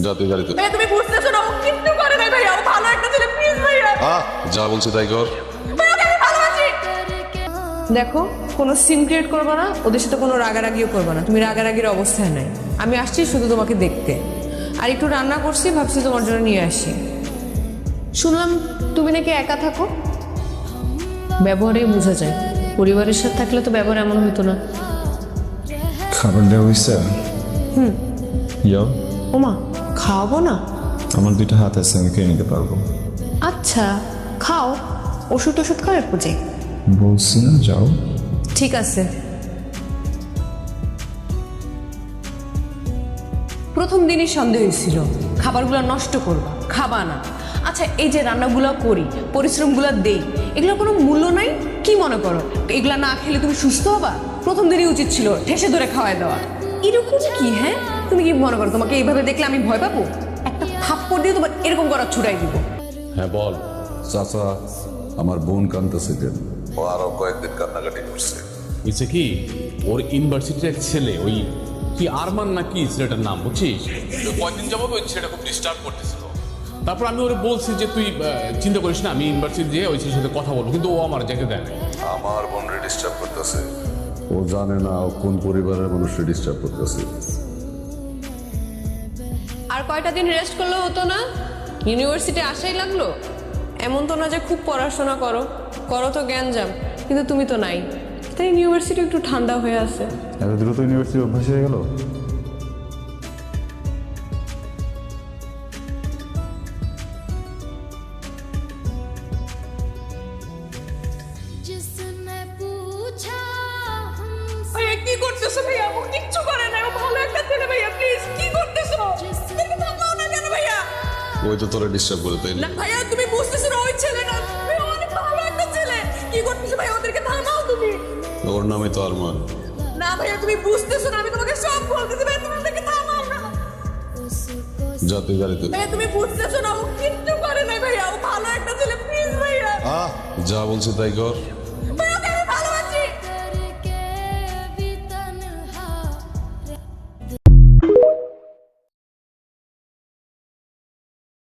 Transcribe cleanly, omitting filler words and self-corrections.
যা তুই গাড়িতে। ভাইয়া তুমি বুঝতেছো না, ও কিচ্ছু করে নাই ভাইয়া, ও ভালো একটা ছেলে, প্লিজ ভাইয়া। যা বলছি তাই কর। ভাইয়া ওকে আমি ভালোবাসি। দেখো, কোনো সিন ক্রিয়েট করবে না, ওদের সাথে কোনো রাগারাগিও করবে না, তুমি রাগারাগির অবস্থায় নাই। আমি আসছি শুধু তোমাকে দেখতে, আর একটু রান্না করছি, ভাবছি তোমার জন্য নিয়ে আসি। শুনলাম তুমি নাকি একা থাকো, ব্যবহারে বোঝা যায়। পরিবারের সাথে থাকলে তো ব্যবহার এমন হতো না। খাবার দেওয়া হয়েছে? যাও। ওমা, খাওয়াবো না? আমার দুইটা হাত আছে, আমি খেয়ে নিতে পারবো। আচ্ছা খাও, ওষুধ টষুধ খাও একটু যে। বলছি না যাও। ঠিক আছে। প্রথম দিনই সন্দেহ হয়েছিল খাবারগুলো নষ্ট করবা, খাবা না। আচ্ছা এই যে রান্নাগুলো করি, পরিশ্রমগুলো দেই, এগুলো কোনো মূল্য নাই কি মনে করো? এগুলা না খেলে তুমি সুস্থ হবা? প্রথম দিনই উচিত ছিল ঠেসে ধরে খাওয়াই দেওয়া। এরকম কি? হ্যাঁ, তুমি কি মনে করো তোমাকে এইভাবে দেখলে আমি ভয় পাবো? একটা থাপ্পড় দিয়ে তোমার এরকম করা ছুটাই দিব। হ্যাঁ বল। চাচা, আমার বোন কান্দতেছে কেন? ও আরো কয়েকদিন কান্নাকাটি করছে। হয়েছে কি, ওর ইউনিভার্সিটির এক ছেলে, ওই কি আরমান না কি ছেলেটার নাম, বুঝছিস? তো কয়েকদিন যাবত ওই ছেলেটা খুব ডিস্টার্ব করতেছিল। তারপর আমি ওরে বলছি যে তুই চিন্তা করিস না, আমি ইউনিভার্সিটি যেয়ে ওই ছেলের সাথে কথা বলবো, কিন্তু ও আমার যেতে দেয় না। আমার বোনরে ডিস্টার্ব করতেছে। ও জানে না ও কোন পরিবারের মানুষকে ডিস্টার্ব করতেছে। আর কয়টা দিন রেস্ট করলেও হতো না? ইউনিভার্সিটি আসাই লাগলো? এমন তো না যে খুব পড়াশোনা করো, করো তো জ্ঞানজাম, কিন্তু তুমি তো নাই, তাই ইউনিভার্সিটি একটু ঠান্ডা হয়ে আছে। এত দ্রুত ইউনিভার্সিটি অভ্যাস হয়ে গেল? जिसने पूछा हमसे ভাইয়া কি করতেছো? ভাইয়া ও কিচ্ছু করে না, ও ভালো একটা ছেলে। ভাইয়া প্লিজ কি করতেছো? তুমি থামাও না কেন ভাইয়া? ওই তো তোরা ডিস্টার্ব করে তাই না ভাইয়া তুমি বুঝতেছো না, ওই ছেলে না, ভাইয়া অনেক ভালো একটা ছেলে। কি করতেছো ভাইয়া? ওদেরকে থামাও তুমি। ওর নামে তো আরমান। না ভাইয়া তুমি বুঝতেছো না, আমি তোমাকে সব বলতেছি। ভাইয়া তুমি ওদেরকে থামাও না। যা তুই গাড়িতে। ভাইয়া তুমি বুঝতেছো না, ও কিচ্ছু করে নাই ভাইয়া, ও ভালো একটা ছেলে, প্লিজ ভাইয়া। যা বলছি তাই কর।